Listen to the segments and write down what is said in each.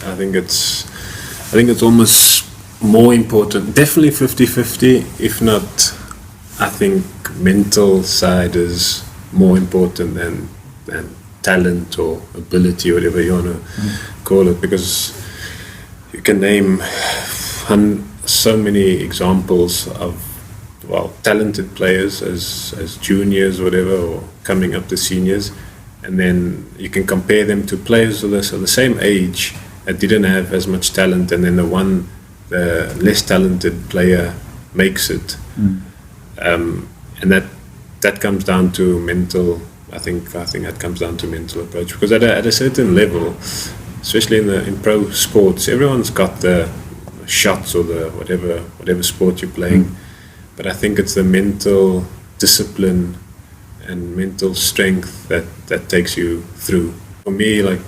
I think it's almost more important. Definitely 50-50. If not, I think mental side is more important than talent or ability, whatever you want to call it, because you can name so many examples of talented players as juniors, whatever, or coming up to seniors, and then you can compare them to players of the same age that didn't have as much talent, and then the less talented player makes it, and that comes down to mental. I think that comes down to mental approach, because at a certain level, especially in pro sports, everyone's got the shots or the whatever sport you're playing, but I think it's the mental discipline and mental strength that takes you through. For me, like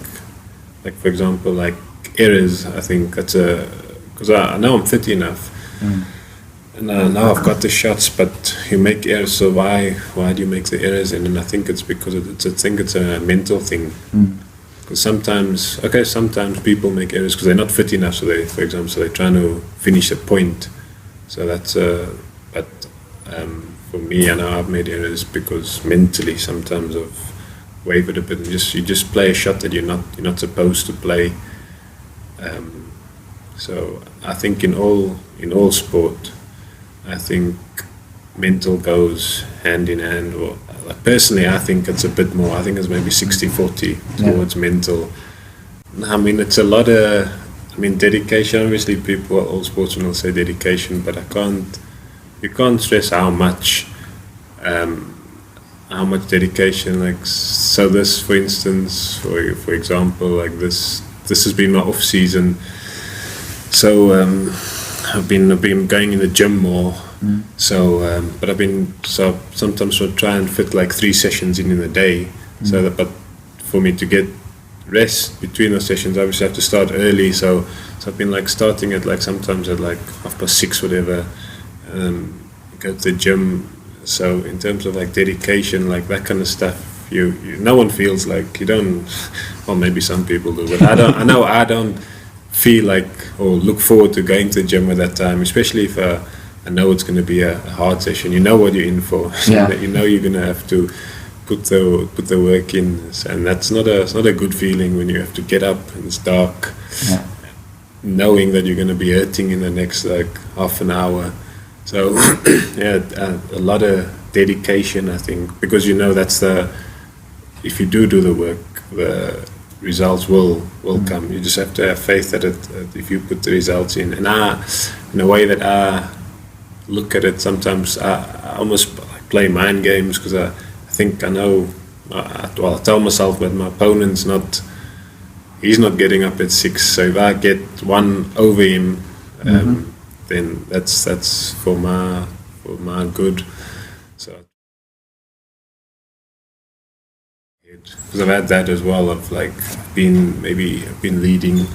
for example, like errors, I think that's because I know I'm fit enough, and now I've got the shots, but you make errors. So why do you make the errors? And then I think it's because it's a mental thing. Because sometimes people make errors because they're not fit enough. So they're trying to finish a point. So that's but for me, I know I've made errors because mentally sometimes I've wavered a bit, and you just play a shot that you're not supposed to play. So I think in all sport, I think mental goes hand in hand. Or like personally, I think it's a bit more. I think it's maybe 60-40 towards mental. I mean, it's a lot of. I mean, dedication. Obviously, all sportsmen will say dedication, but you can't stress how much dedication. Like, so this, for instance, for example, like this has been my off season. So I've been going in the gym more. So but sometimes I'll try and fit like 3 sessions in a day. But for me to get rest between those sessions, obviously I have to start early. So I've been like starting at like sometimes at like 6:30, whatever. Go to the gym. So in terms of like dedication, like that kind of stuff, no one feels like you don't. Well, maybe some people do, but I don't. I don't feel like or look forward to going to the gym at that time, especially if I know it's going to be a hard session. You know what you're in for. You know you're going to have to put the work in, and it's not a good feeling when you have to get up and it's dark, knowing that you're going to be hurting in the next like half an hour. So a lot of dedication, I think, because that's if you do the work, the results will come. You just have to have faith that if you put the results in. And in a way that I look at it, sometimes I almost play mind games, because I think I know. I tell myself that my opponent's he's not getting up at 6. So if I get one over him, then that's for my good. So because I've had that as well, of like been leading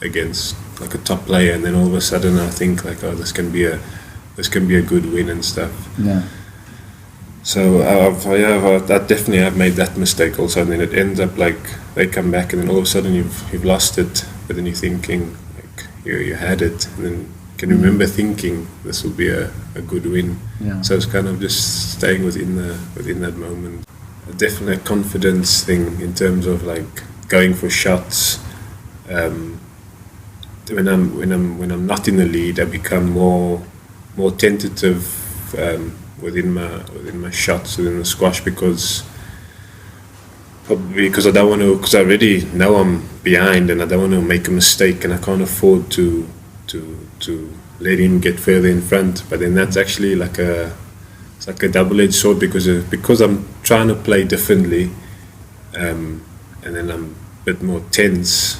against like a top player, and then all of a sudden I think like, oh, this can be a good win and stuff. So I've made that mistake also, and then it ends up like they come back, and then all of a sudden you've lost it, but then you're thinking like you had it, and then can remember thinking this will be a good win. So it's kind of just staying within that moment. Definitely a confidence thing in terms of like going for shots. When I'm not in the lead, I become more tentative within my shots, within the squash, because I don't want to, because I already know I'm behind and I don't want to make a mistake, and I can't afford to let him get further in front. But then that's actually it's like a double-edged sword, because I'm trying to play differently, and then I'm a bit more tense.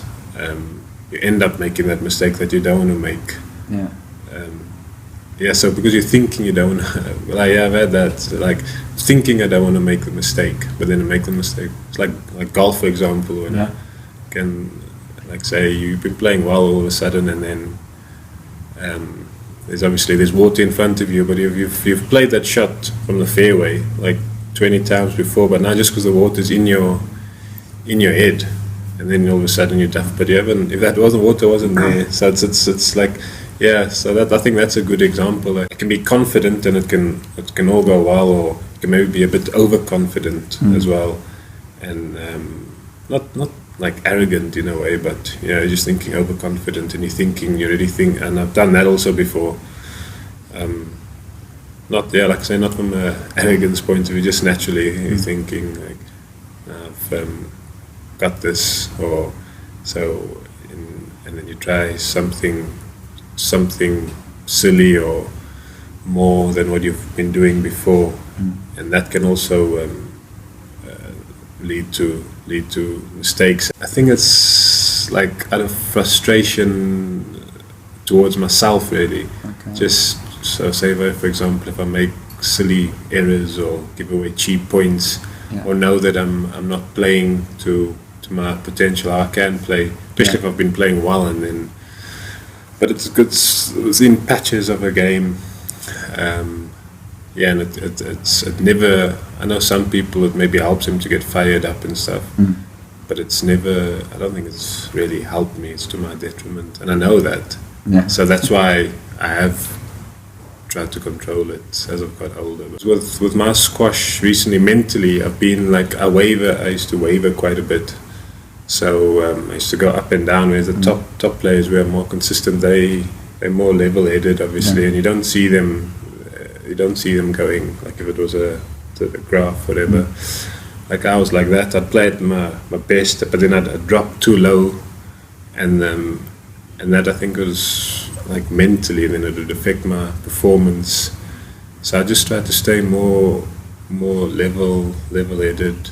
You end up making that mistake that you don't want to make. So because you're thinking you don't I've had that, like thinking I don't want to make the mistake, but then I make the mistake. It's like golf, for example, when I can, like, say you've been playing well all of a sudden, and then there's water in front of you, but you've played that shot from the fairway like 20 times before, but now just because the water's in your head, and then all of a sudden you're tough. But you haven't. If that water wasn't there, so it's like, yeah. So that, I think that's a good example. It can be confident, and it can all go well, or it can maybe be a bit overconfident as well, and not like arrogant in a way, but you're just thinking overconfident, and you really think. And I've done that also before. Not like I say, not from an arrogance point of view, just naturally you're thinking like, I've got this, or so, and then you try something silly or more than what you've been doing before, and that can also lead to mistakes. I think it's like out of frustration towards myself, really. Okay. Just so, say, for example, if I make silly errors or give away cheap points, or know that I'm not playing to my potential, I can play, especially if I've been playing well, and then. But it's good. It's in patches of a game, and it never. I know some people, it maybe helps them to get fired up and stuff, but it's never. I don't think it's really helped me. It's to my detriment, and I know that. Yeah. So that's why I have tried to control it as I've got older. But with my squash recently, mentally, I've been like I used to waver quite a bit. So I used to go up and down. Whereas the top players were more consistent. They're more level-headed, obviously, and you don't see them. You don't see them going like if it was a graph, whatever. Like I was like that. I'd play at my best, but then I'd drop too low, and that I think was like mentally, and then it would affect my performance. So I just tried to stay more level-headed.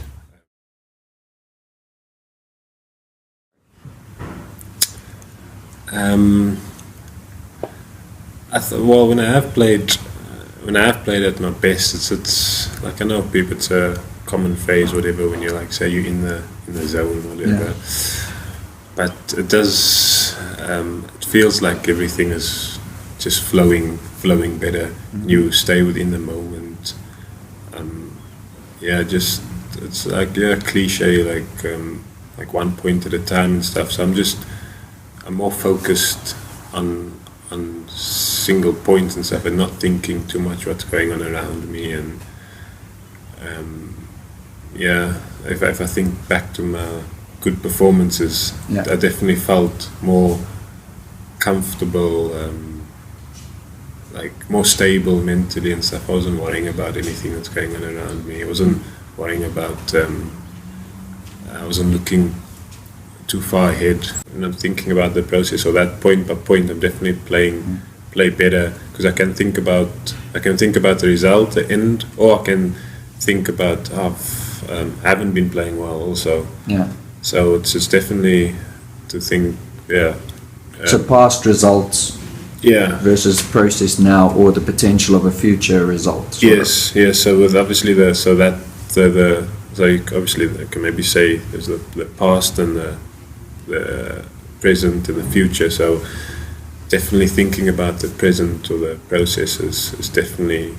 I thought, well, when I have played at my best, it's like, I know people, it's a common phrase, whatever, when you're like, say you're in the zone, whatever. But it does. It feels like everything is just flowing better. You stay within the moment. Just it's like cliche, like one point at a time and stuff. So I'm more focused on single points and stuff, and not thinking too much what's going on around me. And if I think back to my good performances, I definitely felt more comfortable, like more stable mentally and stuff. I wasn't worrying about anything that's going on around me. I wasn't worrying about. I wasn't looking too far ahead, and I'm thinking about the process, or that point by point. I'm definitely play better, because I can think about the result, the end, or I can think about I haven't been playing well also. So it's just definitely to think. So past results. Versus process now, or the potential of a future result. Yes. So with obviously so you obviously I can maybe say there's the past and the present and the future. So definitely thinking about the present or the process is definitely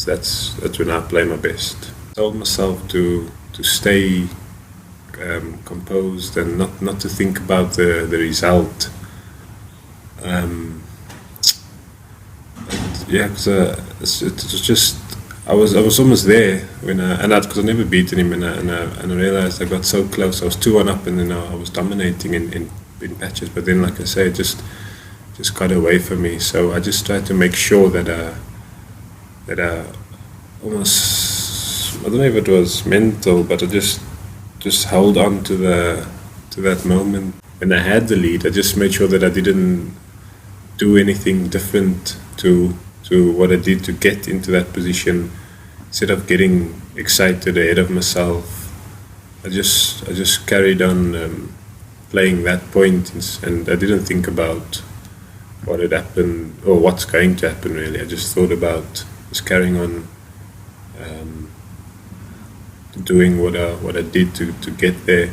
that's when I play my best. I told myself to stay composed and not to think about the result. Because it was just I was almost there when because I never beaten him, and I realized I got so close. I was 2-1 up, and then I was dominating in patches. But then, like I say, it just got away from me. So I just tried to make sure that I almost, I don't know if it was mental, but I just held on to that moment. When I had the lead, I just made sure that I didn't do anything different to what I did to get into that position. Instead of getting excited ahead of myself, I just carried on playing that point, and I didn't think about what had happened or what's going to happen, really. I just thought about just carrying on doing what I did to get there.